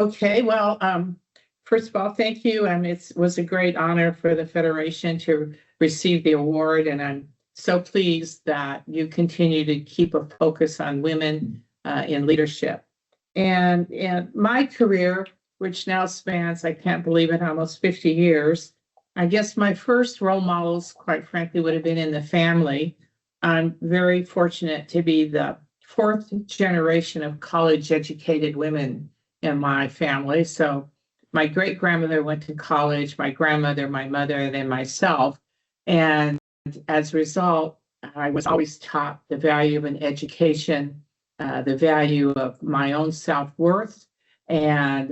Okay, well, first of all, thank you. It was a great honor for the Federation to receive the award, and I'm so pleased that you continue to keep a focus on women in leadership. And in my career, which now spans, I can't believe it, almost 50 years, I guess my first role models, quite frankly, would have been in the family. I'm very fortunate to be the fourth generation of college-educated women in my family. So my great grandmother went to college, my grandmother, my mother, and then myself. And as a result, I was always taught the value of an education, the value of my own self-worth, and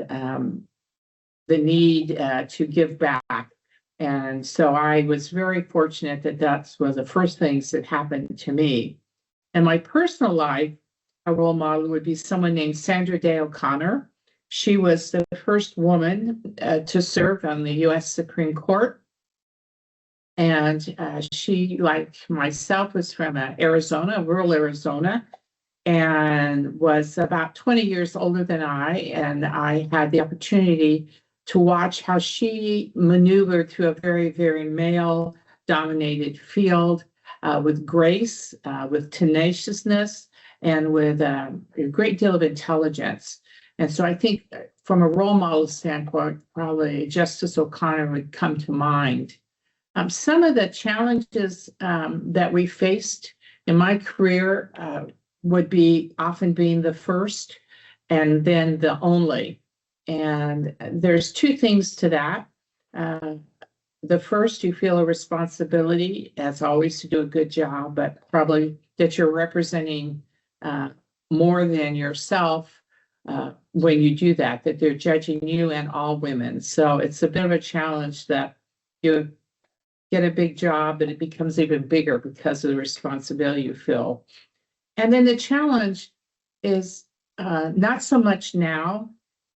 the need to give back. And so I was very fortunate that that's one of the first things that happened to me. In my personal life, a role model would be someone named Sandra Day O'Connor. She was the first woman to serve on the U.S. Supreme Court. And she, like myself, was from Arizona, rural Arizona, and was about 20 years older than I. And I had the opportunity to watch how she maneuvered through a very, very male-dominated field with grace, with tenaciousness, and with a great deal of intelligence. And so I think from a role model standpoint, probably Justice O'Connor would come to mind. Some of the challenges that we faced in my career would be often being the first and then the only. And there's two things to that. The first, you feel a responsibility, as always, to do a good job, but probably that you're representing more than yourself when you do that, that they're judging you and all women. So it's a bit of a challenge that you get a big job, but it becomes even bigger because of the responsibility you feel. And then the challenge is not so much now,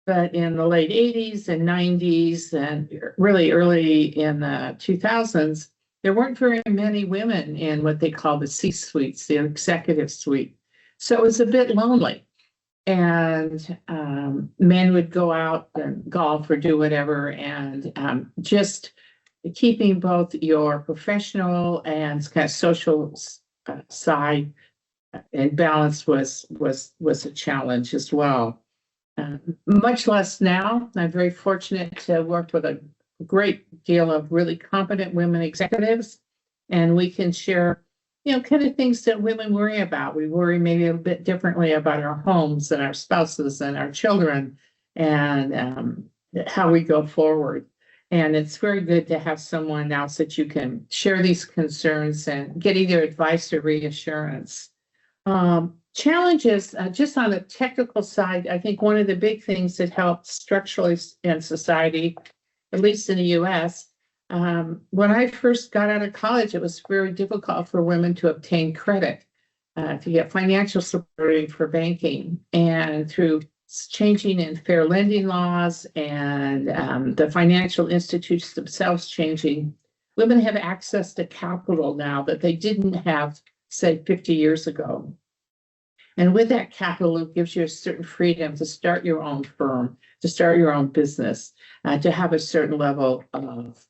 but in the late 80s and 90s and really early in the 2000s, there weren't very many women in what they call the C-suites, the executive suite. So it was a bit lonely. And men would go out and golf or do whatever, and just keeping both your professional and kind of social side in balance was a challenge as well. Much less now. I'm very fortunate to work with a great deal of really competent women executives, and we can share, kind of things that women worry about. We worry maybe a bit differently about our homes and our spouses and our children and how we go forward. And it's very good to have someone else that you can share these concerns and get either advice or reassurance. Challenges, just on the technical side, I think one of the big things that helps structurally in society, at least in the US, when I first got out of college, it was very difficult for women to obtain credit, to get financial support for banking. And through changing in fair lending laws and the financial institutes themselves changing, women have access to capital now that they didn't have, say, 50 years ago. And with that capital, it gives you a certain freedom to start your own firm, to start your own business, to have a certain level of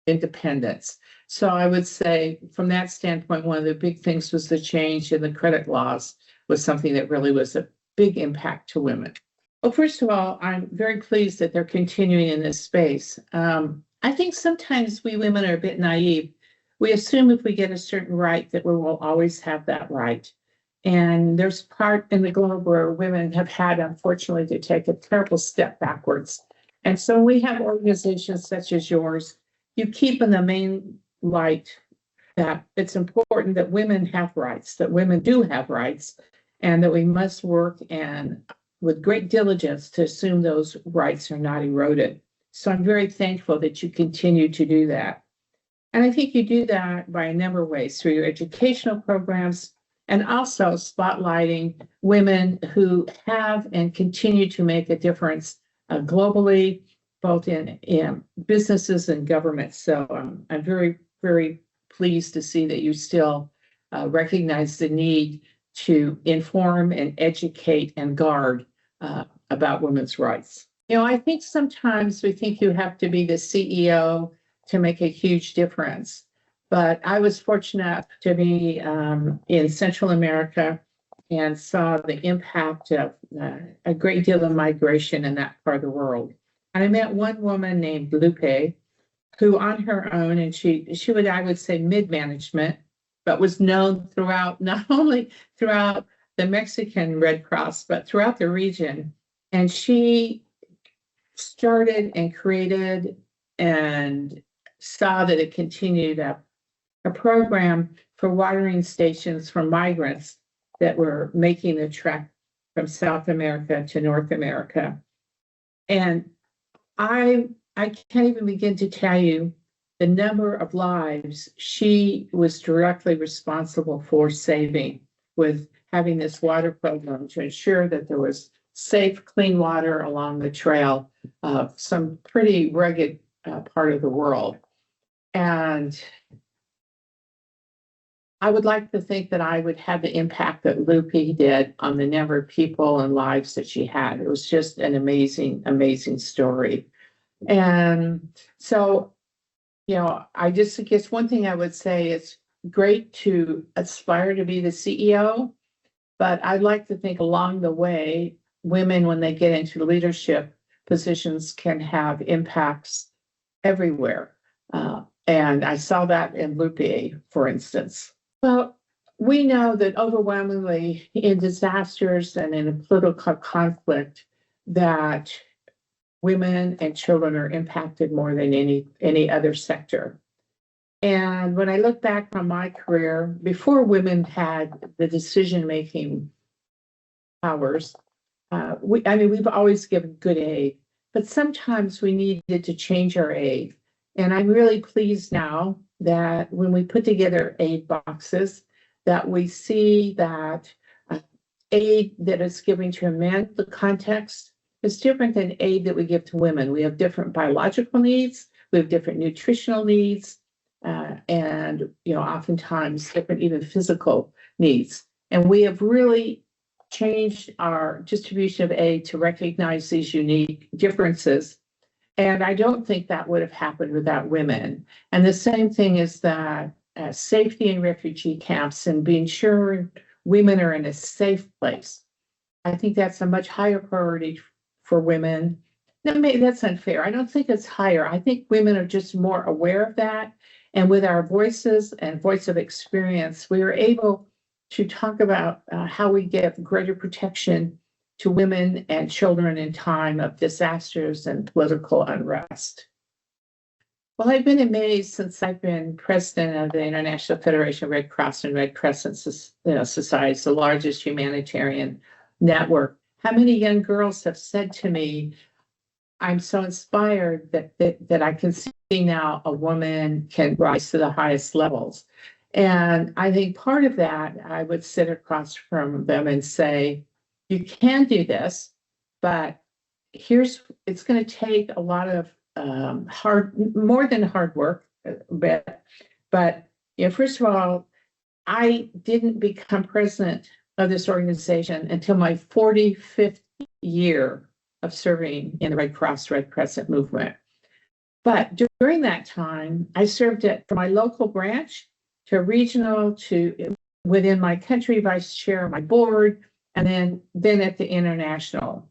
independence. So I would say from that standpoint, one of the big things was the change in the credit laws was something that really was a big impact to women. Well, first of all, I'm very pleased that they're continuing in this space. I think sometimes we women are a bit naive. We assume if we get a certain right that we will always have that right. And there's part in the globe where women have had, unfortunately, to take a terrible step backwards. And so we have organizations such as yours. You keep in the main light that it's important that women have rights, that women do have rights, and that we must work and with great diligence to assume those rights are not eroded. So I'm very thankful that you continue to do that. And I think you do that by a number of ways, through your educational programs, and also spotlighting women who have and continue to make a difference globally, both in businesses and government. So I'm very, very pleased to see that you still recognize the need to inform and educate and guard about women's rights. I think sometimes we think you have to be the CEO to make a huge difference. But I was fortunate to be in Central America and saw the impact of a great deal of migration in that part of the world. And I met one woman named Lupe, who on her own, and she would, I would say, mid-management, but was known throughout, not only throughout the Mexican Red Cross, but throughout the region. And she started and created and saw that it continued a program for watering stations for migrants that were making the trek from South America to North America. And I can't even begin to tell you the number of lives she was directly responsible for saving with having this water program to ensure that there was safe, clean water along the trail of some pretty rugged part of the world. And I would like to think that I would have the impact that Lupe did on the number of people and lives that she had. It was just an amazing, amazing story. And so, I guess one thing I would say is great to aspire to be the CEO, but I'd like to think along the way, women, when they get into leadership positions, can have impacts everywhere. And I saw that in Lupe, for instance. Well, we know that overwhelmingly in disasters and in a political conflict that women and children are impacted more than any other sector. And when I look back on my career, before women had the decision-making powers, we've always given good aid, but sometimes we needed to change our aid. And I'm really pleased now that when we put together aid boxes, that we see that aid that is given to men, the context is different than aid that we give to women. We have different biological needs, we have different nutritional needs, and oftentimes different even physical needs. And we have really changed our distribution of aid to recognize these unique differences. And I don't think that would have happened without women. And the same thing is that safety in refugee camps and being sure women are in a safe place. I think that's a much higher priority for women. Now, maybe that's unfair. I don't think it's higher. I think women are just more aware of that. And with our voices and voice of experience, we are able to talk about how we give greater protection to women and children in time of disasters and political unrest. Well, I've been amazed since I've been president of the International Federation of Red Cross and Red Crescent Societies, the largest humanitarian network. How many young girls have said to me, I'm so inspired that I can see now a woman can rise to the highest levels. And I think part of that, I would sit across from them and say, you can do this, but it's going to take a lot of more than hard work, but first of all, I didn't become president of this organization until my 45th year of serving in the Red Cross, Red Crescent movement. But during that time, I served from my local branch to regional to within my country, vice chair of my board, and then at the international.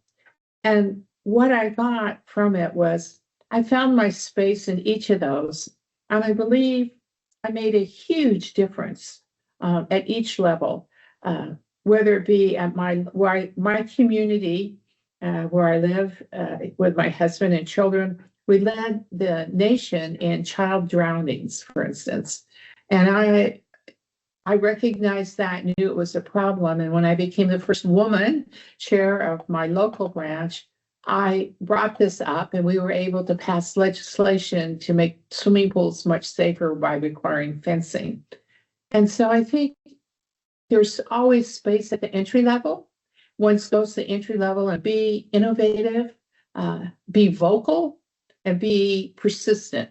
And what I got from it was I found my space in each of those. And I believe I made a huge difference at each level, whether it be at my community where I live with my husband and children. We led the nation in child drownings, for instance. And I recognized that, knew it was a problem. And when I became the first woman chair of my local branch, I brought this up and we were able to pass legislation to make swimming pools much safer by requiring fencing. And so I think there's always space at the entry level. Once goes to the entry level and be innovative, be vocal, and be persistent.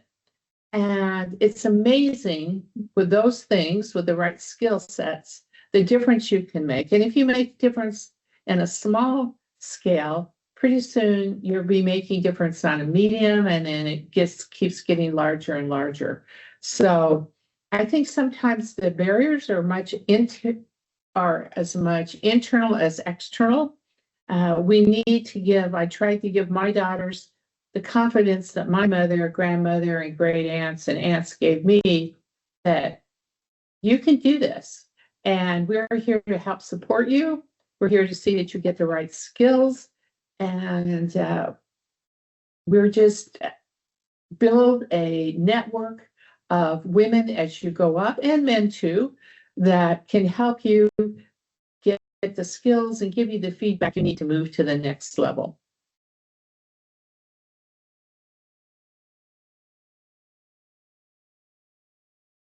And it's amazing with those things, with the right skill sets, the difference you can make. And if you make a difference in a small scale, pretty soon you'll be making difference on a medium, and then it keeps getting larger and larger. So I think sometimes the barriers are as much internal as external. We need to give, I tried to give my daughters the confidence that my mother, grandmother, and great aunts and aunts gave me, that you can do this. And we're here to help support you. We're here to see that you get the right skills. And we're just build a network of women as you go up, and men too, that can help you get the skills and give you the feedback you need to move to the next level.